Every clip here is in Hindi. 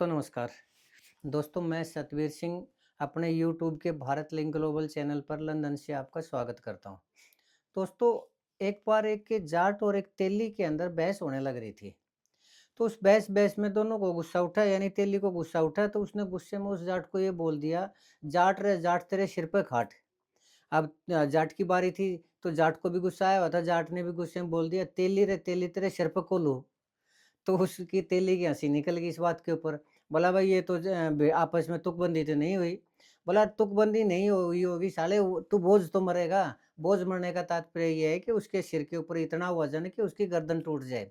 दोस्तों नमस्कार। दोस्तों मैं सतवीर सिंह अपने यूट्यूब के भारत लिंक ग्लोबल चैनल पर लंदन से आपका स्वागत करता हूँ। दोस्तों एक बार एक के जाट और एक तेली के अंदर बहस होने लग रही थी। तो उस बहस में दोनों को गुस्सा उठा यानी तेली को गुस्सा उठा तो उसने गुस्से में उस जाट को ये बोल दिया, जाट रे जाट तेरे सिर पे खाट। अब जाट की बारी थी तो जाट को भी गुस्सा आया हुआ था, जाट ने भी गुस्से में बोल दिया, तेली रे तेली तेरे सिर पे कोलू। तो उसकी तेली की हँसी निकल गई इस बात के ऊपर। बोला भाई ये तो आपस में तुकबंदी तो नहीं हुई। बोला तुकबंदी नहीं हुई होगी साले, तू बोझ तो मरेगा। बोझ मरने का तात्पर्य ये है कि उसके सिर के ऊपर इतना वजन है कि उसकी गर्दन टूट जाए।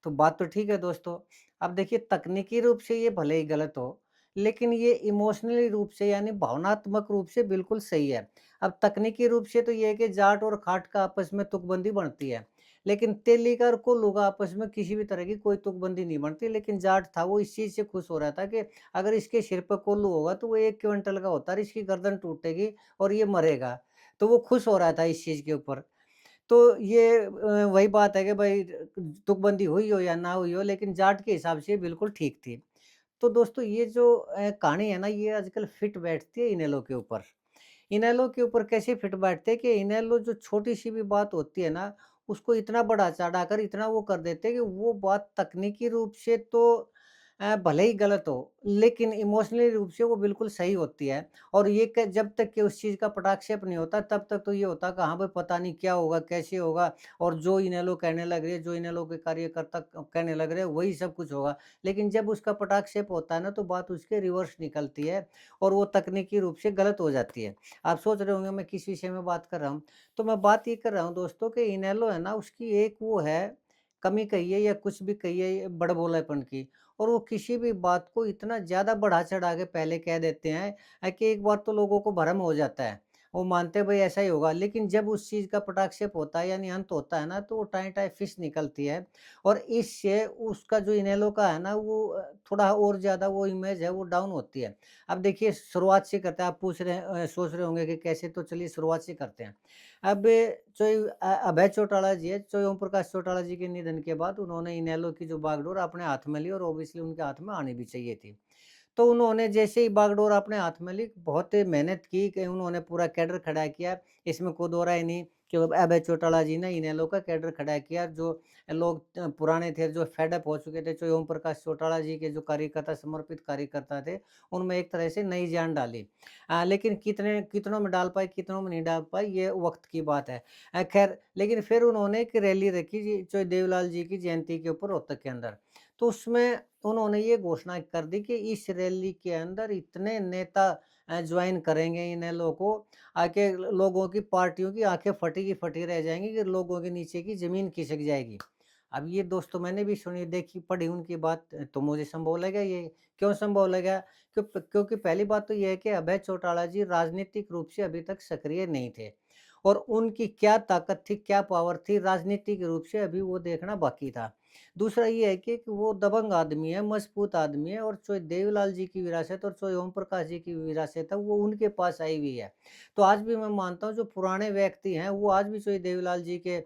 तो बात तो ठीक है दोस्तों। अब देखिए तकनीकी रूप से ये भले ही गलत हो, लेकिन ये इमोशनली रूप से यानी भावनात्मक रूप से बिल्कुल सही है। अब तकनीकी रूप से तो ये है कि जाट और खाट का आपस में तुकबंदी बनती है। लेकिन तेलीकर को लोग आपस में किसी भी तरह की कोई तुकबंदी नहीं बनती, लेकिन जाट था वो इस चीज़ से खुश हो रहा था कि अगर इसके सिर पे कोल्लू होगा तो वो 1 क्विंटल का होता है और इसकी गर्दन टूटेगी और ये मरेगा। तो वो खुश हो रहा था इस चीज़ के ऊपर। तो ये वही बात है कि भाई तुकबंदी हुई हो या ना हुई हो, लेकिन जाट के हिसाब से ये बिल्कुल ठीक थी। तो दोस्तों ये जो कहानी है ना, ये आजकल फिट बैठती है इनेलो के ऊपर। इनेलो के ऊपर कैसे फिट बैठते हैं कि इनेलो जो छोटी-सी भी बात होती है ना, उसको इतना बढ़ा-चढ़ाकर इतना वो कर देते हैं कि वो बात तकनीकी रूप से तो भले ही गलत हो, लेकिन इमोशनली रूप से वो बिल्कुल सही होती है। और ये क जब तक कि उस चीज़ का पटाक्षेप नहीं होता, तब तक तो ये होता कि हाँ भाई पता नहीं क्या होगा, कैसे होगा और जो इनेलो कहने लग रही है, जो इनेलो के कार्यकर्ता कहने लग रहे हैं, वही सब कुछ होगा। लेकिन जब उसका पटाक्षेप होता है ना, तो बात उसके रिवर्स निकलती है और वो तकनीकी रूप से गलत हो जाती है। आप सोच रहे होंगे मैं किस विषय में बात कर रहा हूँ। तो मैं बात ये कर रहा हूँ दोस्तों कि इनेलो है ना, उसकी एक वो है, कमी कहिए या कुछ भी कहिए बड़बोलेपन की। और वो किसी भी बात को इतना ज़्यादा बढ़ा-चढ़ा के पहले कह देते हैं कि एक बार तो लोगों को भ्रम हो जाता है। वो मानते हैं भई ऐसा ही होगा, लेकिन जब उस चीज़ का पटाक्षेप होता है यानी अंत होता है ना, तो वो टाएँ-टाएँ फिश निकलती है और इससे उसका जो इनेलो का है ना, वो थोड़ा और ज़्यादा वो इमेज है वो डाउन होती है। अब देखिए शुरुआत से करते हैं, आप सोच रहे होंगे कि कैसे, तो चलिए शुरुआत से करते हैं। अब अभय चौटाला जी है, ओम प्रकाश चौटाला जी के निधन के बाद उन्होंने इनेलो की जो बागडोर अपने हाथ में ली और ऑब्वियसली उनके हाथ में आनी भी चाहिए थी। तो उन्होंने जैसे ही बागडोर अपने हाथ में ली, बहुत मेहनत की कि उन्होंने पूरा कैडर खड़ा किया। इसमें कोई दो राय नहीं कि अभय चौटाला जी ने इनेलो का कैडर खड़ा किया। जो लोग पुराने थे, जो फेड अप हो चुके थे, जो ओम प्रकाश चौटाला जी के जो कार्यकर्ता, समर्पित कार्यकर्ता थे, उनमें एक तरह से नई जान डाली। लेकिन कितनों में डाल पाए, कितनों में नहीं डाल पाए, ये वक़्त की बात है। ख़ैर लेकिन फिर उन्होंने एक रैली रखी जी, जो देवलाल जी की जयंती के ऊपर रोहतक के अंदर। तो उसमें उन्होंने ये घोषणा कर दी कि इस रैली के अंदर इतने नेता जॉइन करेंगे इनेलो को, आके लोगों की पार्टियों की आँखें फटी की फटी रह जाएँगी कि लोगों के नीचे की ज़मीन खिसक जाएगी। अब ये दोस्तों मैंने भी सुनी, देखी, पढ़ी उनकी बात, तो मुझे संभव लगा ये। क्यों संभव लगा? क्योंकि पहली बात तो ये है कि अभय चौटाला जी राजनीतिक रूप से अभी तक सक्रिय नहीं थे और उनकी क्या ताकत थी, क्या पावर थी राजनीतिक रूप से, अभी वो देखना बाकी था। दूसरा ये है कि वो दबंग आदमी है, मजबूत आदमी है और जो देवीलाल जी की विरासत और जो ओम प्रकाश जी की विरासत है, वो उनके पास आई हुई है। तो आज भी मैं मानता हूँ जो पुराने व्यक्ति हैं, वो आज भी जो देवीलाल जी के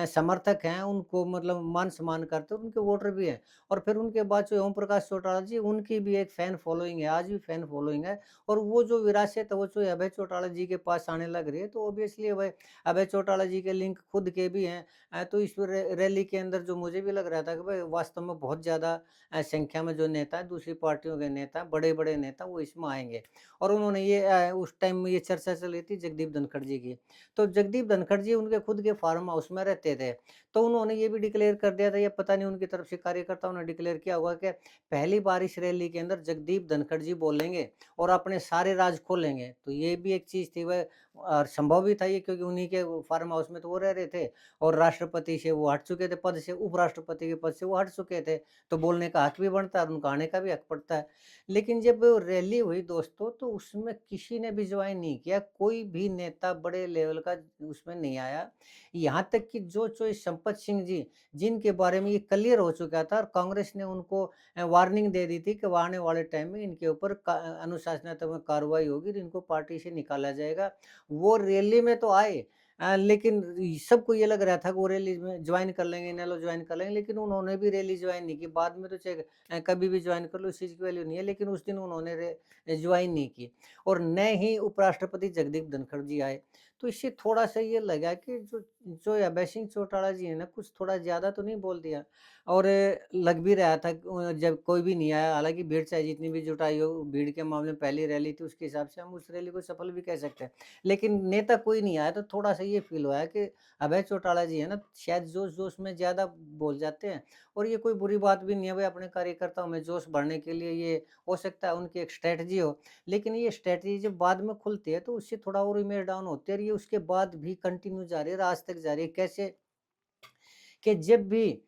समर्थक हैं, उनको मतलब मान-सम्मान करते हैं, उनके वोटर भी हैं। और फिर उनके बाद जो ओम प्रकाश चौटाला जी, उनकी भी एक फैन फॉलोइंग है, आज भी फैन फॉलोइंग है और वो जो विरासत है, वो जो अभय चौटाला जी के पास आने लग रही है, तो ऑब्वियसली अभय चौटाला जी के लिंक खुद के भी हैं। तो इस रैली के अंदर जो मुझे भी लग रहा था कि भाई वास्तव में बहुत ज़्यादा संख्या में जो नेता हैं, दूसरी पार्टियों के नेता, बड़े-बड़े नेता वो इसमें आएँगे। और उन्होंने ये उस टाइम में ये चर्चा चल रही थी जगदीप धनखड़ जी की। तो जगदीप धनखड़ जी उनके खुद के फार्म हाउस में रहते थे। तो उन्होंने ये भी डिक्लेयर कर दिया था, या पता नहीं उनकी तरफ से कार्यकर्ताओं ने डिक्लेयर किया होगा कि पहली बार इस रैली के अंदर जगदीप धनखड़ जी बोलेंगे और अपने सारे राज खोलेंगे। तो ये भी एक चीज़ थी वह, और संभव भी था ये, क्योंकि उन्हीं के फार्म हाउस में तो वो रह रहे थे और राष्ट्रपति से वो हट चुके थे पद से, उपराष्ट्रपति के पद से वो हट चुके थे। तो बोलने का हक भी बनता है और उनको आने का भी हक पड़ता है। लेकिन जब रैली हुई दोस्तों, तो उसमें किसी ने भी ज्वाइन नहीं किया, कोई भी नेता बड़े लेवल का उसमें नहीं आया। यहाँ तक कि जो इस संपत सिंह जी, जिनके बारे में ये क्लियर हो चुका था और कांग्रेस ने उनको वार्निंग दे दी थी कि आने वाले टाइम में इनके ऊपर अनुशासनात्मक कार्रवाई होगी, तो इनको पार्टी से निकाला जाएगा। वो रैली में तो आए, लेकिन सबको ये लग रहा था कि वो रैली में ज्वाइन कर लेंगे, इनेलो ज्वाइन कर लेंगे, लेकिन उन्होंने भी रैली ज्वाइन नहीं की। बाद में तो चाहे कभी भी ज्वाइन कर लो, इस चीज़ की वैल्यू नहीं है, लेकिन उस दिन उन्होंने ज्वाइन नहीं की। और न ही उपराष्ट्रपति जगदीप धनखड़ जी आए। तो इससे थोड़ा-सा ये लगा कि जो जो अभय सिंह चौटाला जी हैं ना, कुछ थोड़ा ज़्यादा तो नहीं बोल दिया। और लग भी रहा था जब कोई भी नहीं आया, हालाँकि भीड़ चाहे जितनी भी जुटाई हो, भीड़ के मामले में पहली रैली थी, उसके हिसाब से हम उस रैली को सफल भी कह सकते हैं। लेकिन नेता कोई नहीं आया, तो थोड़ा-सा ये फ़ील हुआ है कि अभय चौटाला जी है ना, शायद जोश-जोश में ज़्यादा बोल जाते हैं। और ये कोई बुरी बात भी नहीं है, भई अपने कार्यकर्ताओं में जोश भरने के लिए ये हो सकता है उनकी एक स्ट्रैटेजी हो। लेकिन ये स्ट्रैटेजी जब बाद में खुलती है, तो उससे थोड़ा और इमेज डाउन होती है, और ये उसके बाद भी कंटिन्यू जारी है और आज तक जारी है। कैसे? कि जब भी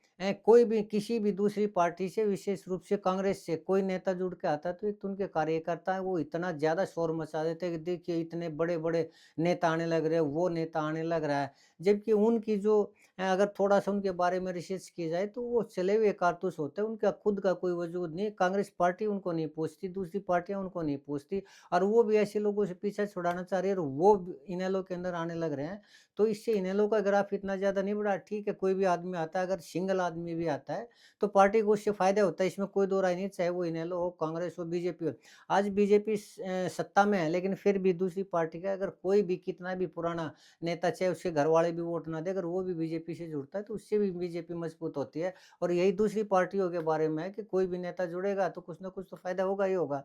कोई भी किसी भी दूसरी पार्टी से, विशेष रूप से कांग्रेस से कोई नेता जुड़ के आता है, तो एक तो उनके कार्यकर्ता हैं, वो इतना ज़्यादा शोर मचा देते हैं कि देखिए इतने बड़े-बड़े नेता आने लग रहे हैं, वो नेता आने लग रहा है। जबकि उनकी जो अगर थोड़ा-सा उनके बारे में रिसर्च की जाए, तो वो चले हुए कारतूस होते हैं, उनका खुद का कोई वजूद नहीं है। कांग्रेस पार्टी उनको नहीं पूछती, दूसरी पार्टियाँ उनको नहीं पूछती, और वो भी ऐसे लोगों से पीछा छुड़ाना चाह रही है, और वो भी इनेलो के अंदर आने लग रहे हैं। तो इससे इनेलो का ग्राफ इतना ज़्यादा नहीं बढ़ा। ठीक है, कोई भी आदमी आता है, अगर सिंगल आदमी भी आता है, तो पार्टी को उससे फ़ायदा होता है, इसमें कोई दो राय नहीं, चाहे वो इनेलो हो, कांग्रेस हो, बीजेपी हो। आज बीजेपी सत्ता में है, लेकिन फिर भी दूसरी पार्टी का अगर कोई भी कितना भी पुराना नेता, चाहे उसके घरवाले भी वोट ना दें, अगर वो भी बीजेपी से जुड़ता है, तो उससे भी बीजेपी मजबूत होती है। और यही दूसरी पार्टियों के बारे में है कि कोई भी नेता जुड़ेगा, तो कुछ ना कुछ तो फ़ायदा होगा ही होगा।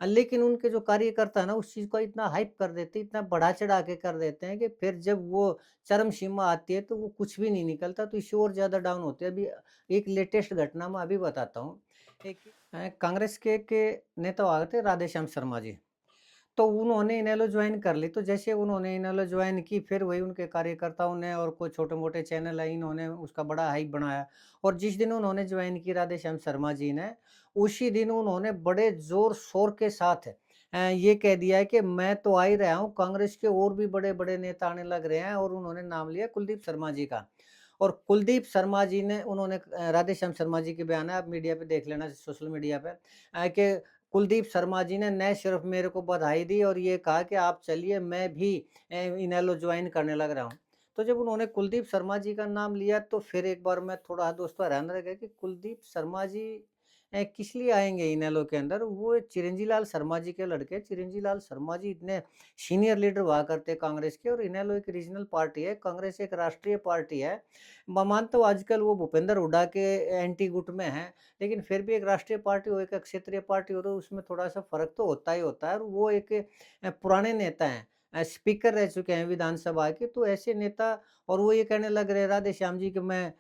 लेकिन उनके जो कार्यकर्ता है ना, उस चीज़ को इतना हाइप कर देते हैं, इतना बढ़ा-चढ़ा के कर देते हैं कि फिर जब वो चरम सीमा आती है, तो वो कुछ भी नहीं निकलता, तो इससे और ज़्यादा डाउन होते हैं। अभी एक लेटेस्ट घटना मैं अभी बताता हूँ। एक कांग्रेस के नेता आ गए थे, राधेश्याम शर्मा जी। तो उन्होंने इनेलो ज्वाइन कर ली, तो जैसे उन्होंने इनेलो ज्वाइन की, फिर वही उनके कार्यकर्ताओं ने और कुछ छोटे-मोटे चैनल है, इन्होंने उसका बड़ा हाइप बनाया। और जिस दिन उन्होंने ज्वाइन की राधेश्याम शर्मा जी ने, उसी दिन उन्होंने बड़े ज़ोर-शोर के साथ ये कह दिया है कि मैं तो आ ही रहा हूँ, कांग्रेस के और भी बड़े-बड़े नेता आने लग रहे हैं, और उन्होंने नाम लिया कुलदीप शर्मा जी का। और कुलदीप शर्मा जी ने उन्होंने राधेश्याम शर्मा जी के बयान है, आप मीडिया पे देख लेना, सोशल मीडिया पे कि कुलदीप शर्मा जी ने न सिर्फ मेरे को बधाई दी, और ये कहा कि आप चलिए, मैं भी इनेलो ज्वाइन करने लग रहा हूँ। तो जब उन्होंने कुलदीप शर्मा जी का नाम लिया, तो फिर एक बार मैं थोड़ा दोस्तों हैरान रह गया कि कुलदीप शर्मा जी किस लिए आएँगे इनेलो के अंदर? वो चिरंजी लाल शर्मा जी के लड़के, चिरंजी लाल शर्मा जी इतने सीनियर लीडर हुआ करते कांग्रेस के, और इनेलो एक रीजनल पार्टी है, कांग्रेस एक राष्ट्रीय पार्टी है। मैं मानता हूँ आजकल वो भूपेंद्र हुड्डा के एंटी गुट में है, लेकिन फिर भी एक राष्ट्रीय पार्टी हो, एक क्षेत्रीय पार्टी हो, तो उसमें थोड़ा-सा फ़र्क तो होता ही होता है, और वो एक पुराने नेता हैं। स्पीकर रह चुके हैं विधानसभा के, तो ऐसे नेता, और वो ये कहने लग रहे राधेश्याम जी कि मैं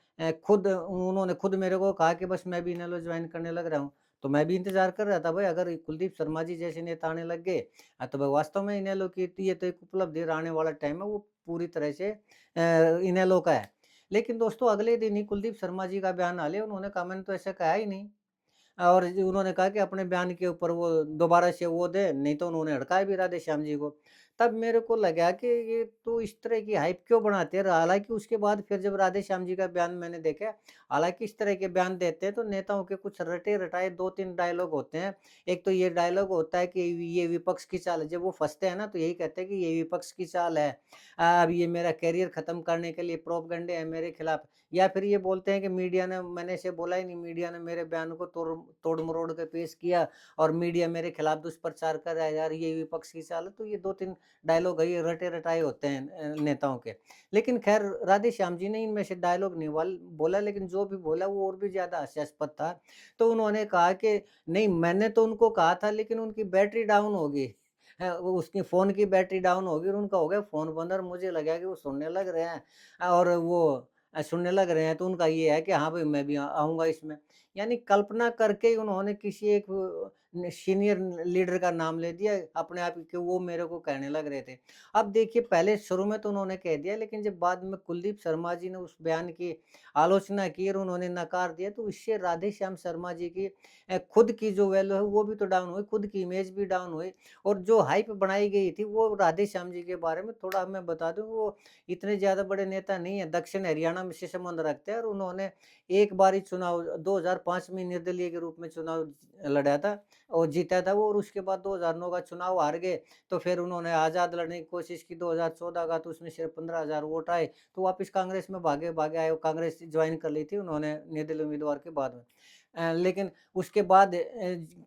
खुद उन्होंने खुद मेरे को कहा कि बस मैं भी इनेलो ज्वाइन करने लग रहा हूँ। तो मैं भी इंतज़ार कर रहा था भाई, अगर कुलदीप शर्मा जी जैसे नेता आने लग गए, तो भाई वास्तव में इनेलो की ये तो एक उपलब्धि है, और आने वाला टाइम है वो पूरी तरह से इनेलो का है। लेकिन दोस्तों अगले दिन ही कुलदीप शर्मा जी का बयान आ लिया, उन्होंने कहा मैंने तो ऐसा कहा ही नहीं। और जी उन्होंने कहा कि अपने बयान के ऊपर वो दोबारा से वो दें, नहीं तो उन्होंने हड़काया भी राधेश्याम जी को। तब मेरे को लगा कि ये तो इस तरह की हाइप क्यों बनाते हैं? हालाँकि उसके बाद फिर जब राधेश्याम जी का बयान मैंने देखा, हालाँकि इस तरह के बयान देते हैं तो नेताओं के कुछ रटे-रटाए 2-3 डायलॉग होते हैं। एक तो ये डायलॉग होता है कि ये विपक्ष की चाल है, जब वो फँसते हैं ना, तो यही कहते हैं कि ये विपक्ष की चाल है। अब ये मेरा करियर खत्म करने के लिए प्रोपगंडे हैं मेरे खिलाफ। या फिर ये बोलते हैं कि मीडिया ने, मैंने ऐसे बोला ही नहीं, मीडिया ने मेरे बयान को तोड़-मरोड़ के पेश किया, और मीडिया मेरे खिलाफ दुष्प्रचार कर रहा है, यार ये विपक्ष की चाल है। तो ये 2-3 डायलॉग है, ये रटे-रटाए होते हैं नेताओं के। लेकिन ख़ैर राधेश्याम जी ने इनमें से डायलॉग नहीं बोला, लेकिन जो भी बोला वो और भी ज़्यादा हास्यास्पद था। तो उन्होंने कहा कि नहीं, मैंने तो उनको कहा था, लेकिन उनकी बैटरी डाउन हो गई। वो उसकी फ़ोन की बैटरी डाउन हो गई, और उनका हो गया फ़ोन बंद, और मुझे लगा कि वो सुनने लग रहे हैं, और वो सुनने लग रहे हैं, तो उनका ये है कि हाँ भाई मैं भी आऊँगा इसमें। यानी कल्पना करके ही उन्होंने किसी एक सीनियर लीडर का नाम ले दिया अपने आप ही, कि वो मेरे को कहने लग रहे थे। अब देखिए, पहले शुरू में तो उन्होंने कह दिया, लेकिन जब बाद में कुलदीप शर्मा जी ने उस बयान की आलोचना की और उन्होंने नकार दिया, तो इससे राधेश्याम शर्मा जी की खुद की जो वैल्यू है वो भी तो डाउन हुई, खुद की इमेज भी डाउन हुई, और जो हाइप बनाई गई थी वो राधेश्याम जी के बारे में थोड़ा मैं बता दूँ, वो इतने ज़्यादा बड़े नेता नहीं है, दक्षिण हरियाणा में से संबंध रखते हैं, और उन्होंने एक बार ही चुनाव 2005 में निर्दलीय के रूप में चुनाव लड़ा था और जीता था वो, और उसके बाद 2009 का चुनाव हार गए। तो फिर उन्होंने आज़ाद लड़ने की कोशिश की 2014 का, तो उसमें सिर्फ 15,000 वोट आए, तो वापस कांग्रेस में भागे भागे आए, कांग्रेस ज्वाइन कर ली थी उन्होंने निर्दलीय उम्मीदवार के बाद में। लेकिन उसके बाद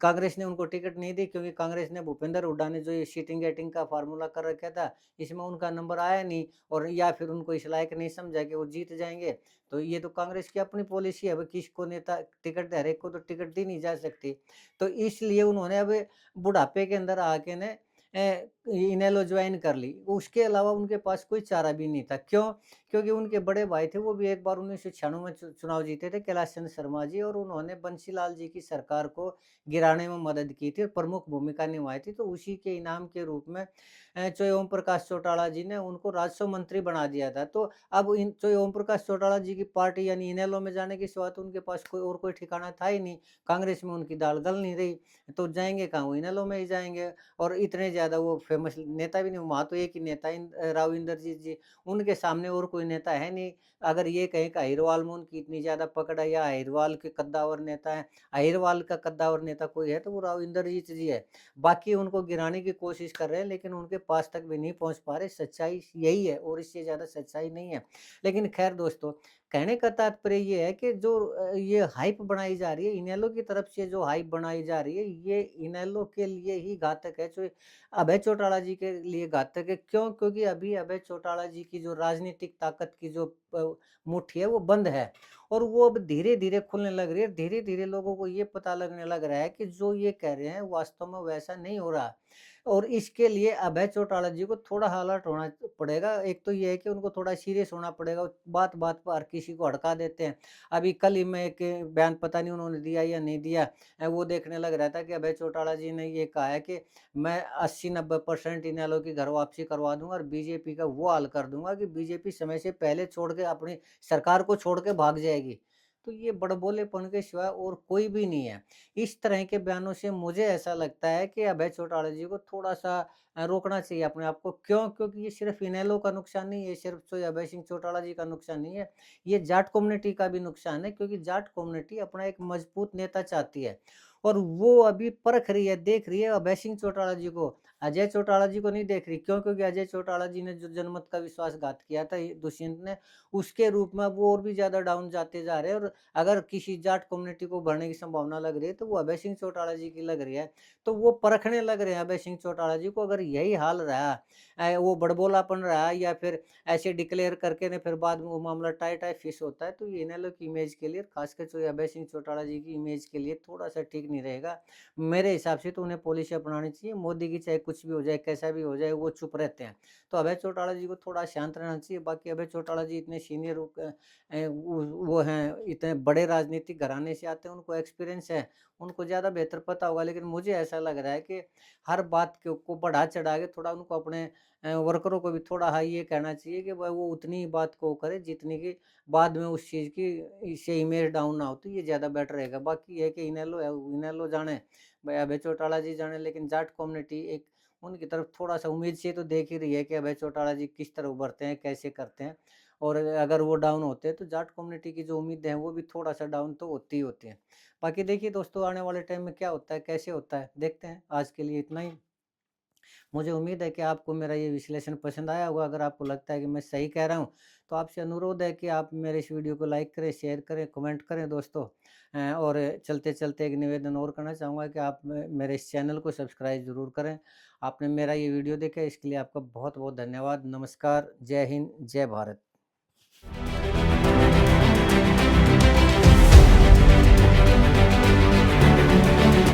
कांग्रेस ने उनको टिकट नहीं दी, क्योंकि कांग्रेस ने भूपेंद्र हुड्डा ने जो ये सीटिंग गेटिंग का फार्मूला कर रखा था, इसमें उनका नंबर आया नहीं, और या फिर उनको इस लायक नहीं समझा कि वो जीत जाएँगे। तो ये तो कांग्रेस की अपनी पॉलिसी है, अब किसको नेता टिकट दे, हर एक को तो टिकट दी नहीं जा सकती। तो इसलिए उन्होंने अब बुढ़ापे के अंदर आके ने इनेलो ज्वाइन कर ली। उसके अलावा उनके पास कोई चारा भी नहीं था। क्यों? क्योंकि उनके बड़े भाई थे, वो भी एक बार 1996 में चुनाव जीते थे, कैलाश चंद्र शर्मा जी, और उन्होंने बंसीलाल जी की सरकार को गिराने में मदद की थी और प्रमुख भूमिका निभाई थी। तो उसी के इनाम के रूप में चौधरी ओम प्रकाश चौटाला जी ने उनको राजस्व मंत्री बना दिया था। तो अब इन चौधरी ओम प्रकाश चौटाला जी की पार्टी यानी इनेलो में जाने के सिवा तो उनके पास कोई ठिकाना था ही नहीं। कांग्रेस में उनकी दाल गल नहीं रही, तो जाएँगे कहाँ? वो इनेलो में ही जाएँगे, और इतने ज़्यादा वो फेमस नेता भी नहीं, वहाँ तो एक ही नेता राव इंदरजीत जी, उनके सामने और कोई नेता है नहीं। अगर ये कहें कि अहिरवाल में उनकी इतनी ज़्यादा पकड़ है या अहिरवाल के कद्दावर नेता हैं, अहिरवाल का कद्दावर नेता कोई है तो वो राव इंदरजीत जी है। बाकी उनको गिराने की कोशिश कर रहे हैं, लेकिन उनके पास तक भी नहीं पहुँच पा रहे। सच्चाई यही है और इससे ज़्यादा सच्चाई नहीं है। लेकिन ख़ैर दोस्तों, कहने का तात्पर्य ये है कि जो ये हाइप बनाई जा रही है, इनेलो की तरफ से जो हाइप बनाई जा रही है, ये इनेलो के लिए ही घातक है, जो अभय चौटाला जी के लिए घातक है। क्यों? क्योंकि अभी अभय चौटाला जी की जो राजनीतिक ताकत की जो मुट्ठी है, वो बंद है, और वो अब धीरे-धीरे खुलने लग रही है। धीरे-धीरे लोगों को ये पता लगने लग रहा है कि जो ये कह रहे हैं, वास्तव में वैसा नहीं हो रहा। और इसके लिए अभय चौटाला जी को थोड़ा अलर्ट होना पड़ेगा। एक तो ये है कि उनको थोड़ा सीरियस होना पड़ेगा, बात-बात पर हर किसी को हड़का देते हैं। अभी कल ही में एक बयान, पता नहीं उन्होंने दिया या नहीं दिया, वो देखने लग रहा था कि अभय चौटाला जी ने ये कहा है कि मैं 80-90% इनेलो की घर वापसी करवा दूँगा और बीजेपी का वो हाल कर दूँगा कि बीजेपी समय से पहले छोड़ के अपनी सरकार को छोड़ के भाग जाएगी। तो ये बड़बोलेपन के सिवा और कोई भी नहीं है। इस तरह के बयानों से मुझे ऐसा लगता है कि अभय चौटाला जी को थोड़ा-सा रोकना चाहिए अपने आप को। क्यों? क्योंकि ये सिर्फ़ इनेलो का नुकसान नहीं है, सिर्फ़ जो अभय सिंह चौटाला जी का नुकसान नहीं है, ये जाट कम्युनिटी का भी नुकसान है, क्योंकि जाट कम्युनिटी अपना एक मजबूत नेता चाहती है, और वो अभी परख रही है, देख रही है अभय सिंह चौटाला जी को। अजय चौटाला जी को नहीं देख रही। क्यों? क्योंकि अजय चौटाला जी ने जो जनमत का विश्वासघात किया था ये दुष्यंत ने, उसके रूप में वो और भी ज़्यादा डाउन जाते जा रहे हैं, और अगर किसी जाट कम्युनिटी को बढ़ने की संभावना लग रही है, तो वो अभय सिंह चौटाला जी की लग रही है। तो वो परखने लग रहे हैं अभय सिंह चौटाला जी को। अगर यही हाल रहा, वो बड़बोलापन रहा, या फिर ऐसे डिक्लेयर करके ने फिर बाद में वो मामला टाई-टाई फिश होता है, तो ये इनेलो की इमेज के लिए, खासकर जो ये अभय सिंह चौटाला जी की इमेज के लिए थोड़ा-सा ठीक नहीं रहेगा। मेरे हिसाब से तो उन्हें पॉलिसी अपनानी चाहिए। मोदी की चाहे कुछ भी हो जाए, कैसा भी हो जाए, वो चुप रहते हैं। तो अभय चौटाला जी को थोड़ा शांत रहना चाहिए। बाकी अभय चौटाला जी इतने सीनियर वो हैं, इतने बड़े राजनीतिक घराने से आते हैं, उनको एक्सपीरियंस है, उनको ज़्यादा बेहतर पता होगा। लेकिन मुझे ऐसा लग रहा है कि हर बात को बढ़ा-चढ़ा के थोड़ा उनको अपने वर्करों को भी थोड़ा हाँ ये कहना चाहिए कि भाई वो उतनी ही बात को करे जितनी कि बाद में उस चीज़ की इससे इमेज डाउन ना हो, तो ये ज़्यादा बेटर रहेगा। बाकी ये है कि इनेलो है, इनेलो जाने, भाई अभय चौटाला जी जाने, लेकिन जाट कम्युनिटी एक उनकी तरफ थोड़ा-सा उम्मीद से तो देख ही रही है कि अभय चौटाला जी किस तरह उभरते हैं, कैसे करते हैं, और अगर वो डाउन होते हैं, तो जाट कम्युनिटी की जो उम्मीदें हैं, वो भी थोड़ा-सा डाउन तो होती ही होती हैं। बाकी देखिए दोस्तों, आने वाले टाइम में क्या होता है, कैसे होता है, देखते हैं। आज के लिए इतना ही। मुझे उम्मीद है कि आपको मेरा ये विश्लेषण पसंद आया होगा। अगर आपको लगता है कि मैं सही कह रहा हूँ, तो आपसे अनुरोध है कि आप मेरे इस वीडियो को लाइक करें, शेयर करें, कमेंट करें दोस्तों। और चलते-चलते एक निवेदन और करना चाहूँगा कि आप मेरे इस चैनल को सब्सक्राइब ज़रूर करें। आपने मेरा ये वीडियो देखा, इसके लिए आपका बहुत-बहुत धन्यवाद। नमस्कार, जय हिंद, जय भारत।